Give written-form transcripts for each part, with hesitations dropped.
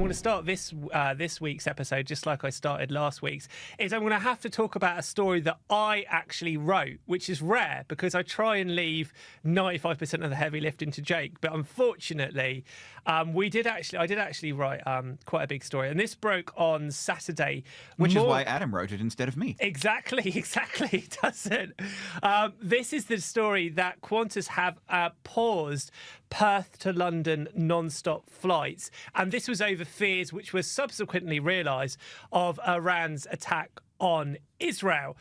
want to start this week's episode just like I started last week's. Is I'm going to have to talk about a story that I actually wrote, which is rare because I try and leave 95% of the heavy lifting to Jake. But unfortunately, I did actually write quite a big story, and this broke on Saturday. Which is why Adam wrote it instead of me. Exactly. It doesn't. This is the story that Qantas have paused Perth to London non-stop flights, and this was over fears which were subsequently realised of Iran's attack on Israel.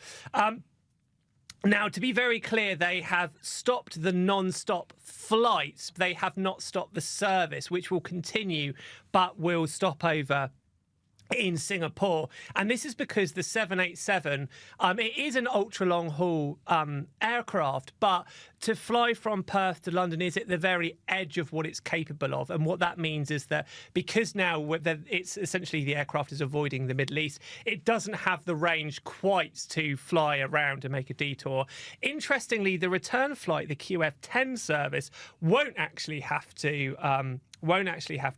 Now, to be very clear, they have stopped the non-stop flights. They have not stopped the service, which will continue, but will stop over in Singapore. And this is because the 787, it is an ultra-long haul aircraft, but to fly from Perth to London is at the very edge of what it's capable of. And what that means is that because now it's essentially the aircraft is avoiding the Middle East, it doesn't have the range quite to fly around and make a detour. Interestingly, the return flight, the QF10 service, won't actually have to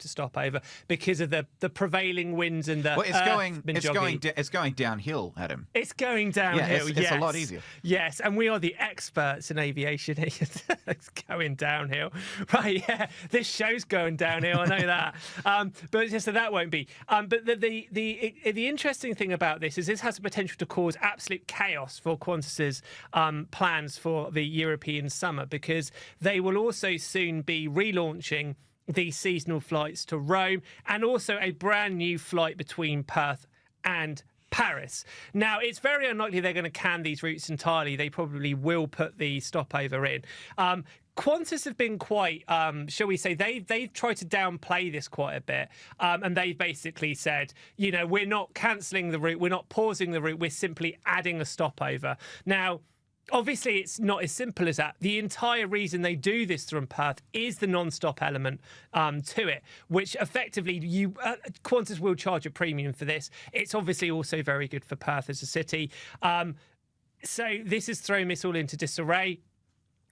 stop over because of the prevailing winds and the it's going downhill, Adam. It's going downhill. It's a lot easier. Yes, and we are the experts in aviation. It's going downhill, right? Yeah, this show's going downhill. I know that, but just so that won't be. But the interesting thing about this is this has the potential to cause absolute chaos for Qantas's plans for the European summer, because they will also soon be relaunching these seasonal flights to Rome, and also a brand new flight between Perth and Paris. Now, it's very unlikely they're going to can these routes entirely. They probably will put the stopover in. Qantas have been quite, shall we say, they've tried to downplay this quite a bit. And they've basically said, we're not cancelling the route, we're not pausing the route, we're simply adding a stopover. Now, obviously, it's not as simple as that. The entire reason they do this from Perth is the non-stop element to it, which effectively Qantas will charge a premium for this. It's obviously also very good for Perth as a city. So this has thrown this all into disarray.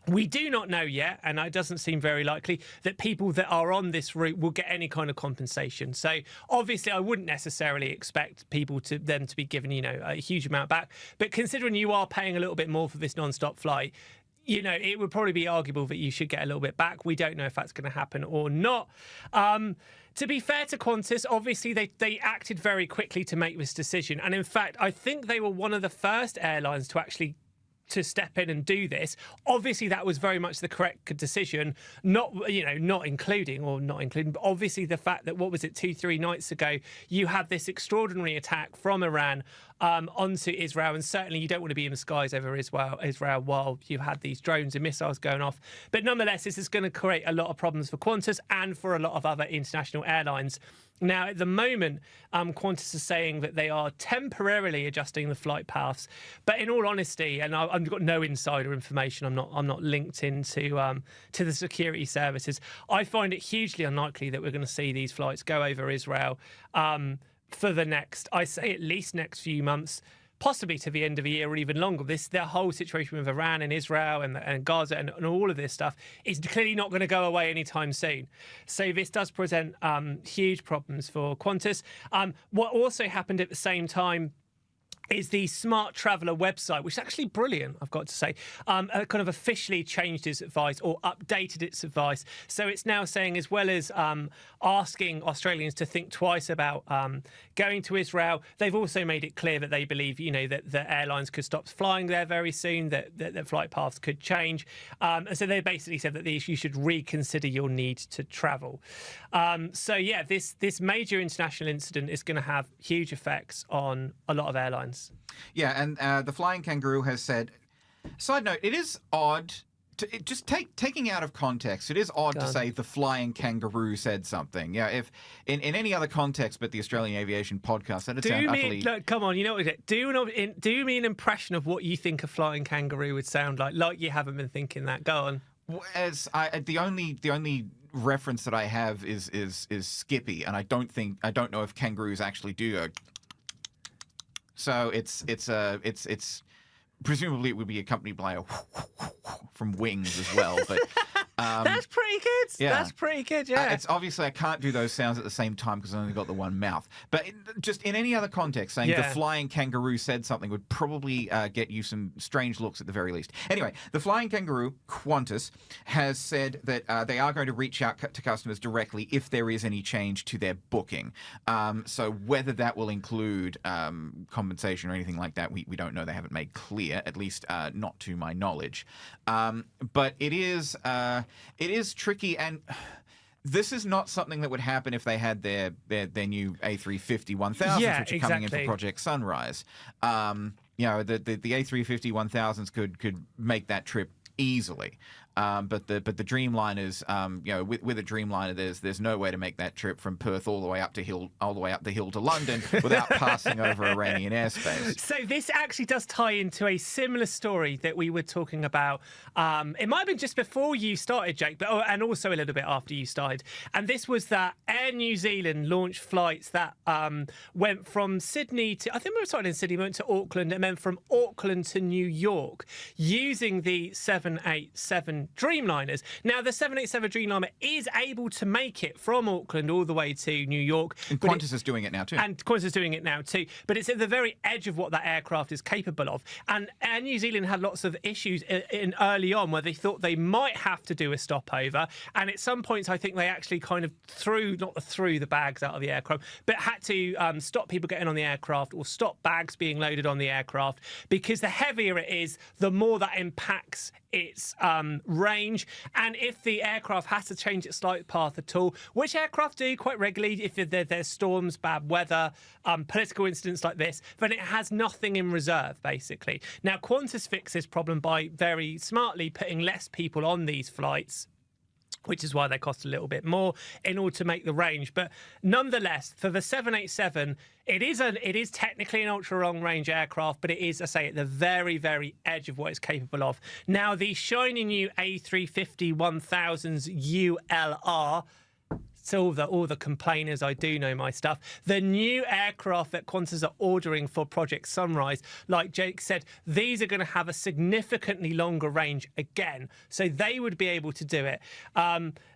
We do not know yet, and it doesn't seem very likely, that people that are on this route will get any kind of compensation. So obviously I wouldn't necessarily expect people to be given, a huge amount back. But considering you are paying a little bit more for this non-stop flight, it would probably be arguable that you should get a little bit back. We don't know if that's going to happen or not. To be fair to Qantas, obviously they acted very quickly to make this decision. And in fact, I think they were one of the first airlines to step in and do this. Obviously, that was very much the correct decision, not including, but obviously the fact that, 2-3 nights ago, you had this extraordinary attack from Iran onto Israel, and certainly you don't want to be in the skies over Israel while you had these drones and missiles going off. But nonetheless, this is going to create a lot of problems for Qantas and for a lot of other international airlines. Now, at the moment, Qantas is saying that they are temporarily adjusting the flight paths. But in all honesty, and I've got no insider information, I'm not linked into to the security services, I find it hugely unlikely that we're going to see these flights go over Israel for the next, I say at least next few months, possibly to the end of the year or even longer. The whole situation with Iran and Israel and Gaza and all of this stuff is clearly not going to go away anytime soon. So this does present huge problems for Qantas. What also happened at the same time is the Smart Traveller website, which is actually brilliant, I've got to say, kind of officially changed its advice or updated its advice. So it's now saying, as well as asking Australians to think twice about going to Israel, they've also made it clear that they believe, that the airlines could stop flying there very soon, that flight paths could change. And so they basically said that you should reconsider your need to travel. So yeah, this major international incident is going to have huge effects on a lot of airlines. Yeah, and the Flying Kangaroo has said, side note, it is odd, taking out of context, it is odd to say the Flying Kangaroo said something. Yeah, if in any other context but the Australian Aviation podcast, that'd sound utterly... Look, come on, you know what? Do me an impression of what you think a Flying Kangaroo would sound like you haven't been thinking that. Go on. The only reference that I have is Skippy, and I don't know if kangaroos actually do go... So it's presumably it would be accompanied by a from Wings as well, but That's pretty good. Yeah. That's pretty good, yeah. It's obviously I can't do those sounds at the same time because I only got the one mouth. But just in any other context, saying the flying kangaroo said something would probably get you some strange looks at the very least. Anyway, the flying kangaroo, Qantas, has said that they are going to reach out to customers directly if there is any change to their booking. So whether that will include compensation or anything like that, we don't know. They haven't made clear, at least not to my knowledge. But it is tricky, and this is not something that would happen if they had their new A350-1000s, which are coming in for Project Sunrise. The A350-1000s could make that trip easily. But the Dreamliners, with a Dreamliner, there's no way to make that trip from Perth all the way up the hill to London without passing over Iranian airspace. So this actually does tie into a similar story that we were talking about. It might have been just before you started, Jake, and also a little bit after you started. And this was that Air New Zealand launched flights that went from Sydney to, I think we were starting in Sydney, went to Auckland, and then from Auckland to New York using the 787 Dreamliners. Now, the 787 Dreamliner is able to make it from Auckland all the way to New York. And Qantas is doing it now too. But it's at the very edge of what that aircraft is capable of. And Air New Zealand had lots of issues in early on where they thought they might have to do a stopover. And at some points, I think they actually kind of threw the bags out of the aircraft, but had to stop people getting on the aircraft or stop bags being loaded on the aircraft, because the heavier it is, the more that impacts its range. And if the aircraft has to change its flight path at all, which aircraft do quite regularly, if there's storms, bad weather, political incidents like this, then it has nothing in reserve, basically. Now, Qantas fixed this problem by very smartly putting less people on these flights, which is why they cost a little bit more in order to make the range. But nonetheless, for the 787, it is technically an ultra-long-range aircraft, but it is, I say, at the very, very edge of what it's capable of. Now, the shiny new A350-1000's ULR, so all the complainers, I do know my stuff. The new aircraft that Qantas are ordering for Project Sunrise, like Jake said, these are going to have a significantly longer range again, so they would be able to do it.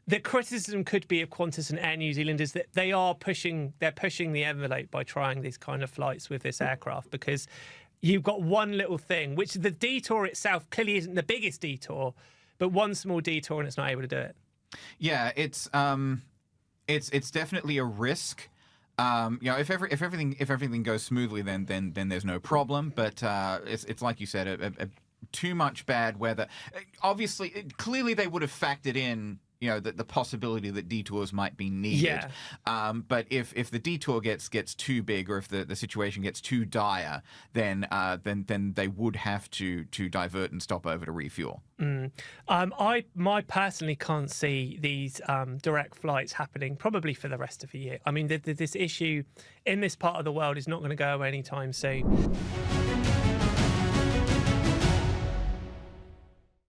The criticism could be of Qantas and Air New Zealand is that they're pushing the envelope by trying these kind of flights with this aircraft, because you've got one little thing, which the detour itself clearly isn't the biggest detour, but one small detour and it's not able to do it. Yeah, it's definitely a risk. If everything goes smoothly, then there's no problem. But it's like you said, too much bad weather. Obviously, clearly they would have factored in, the possibility that detours might be needed. Yeah. But if the detour gets too big, or if the situation gets too dire, then they would have to divert and stop over to refuel. I personally can't see these direct flights happening probably for the rest of the year. I mean, this issue in this part of the world is not going to go away anytime soon.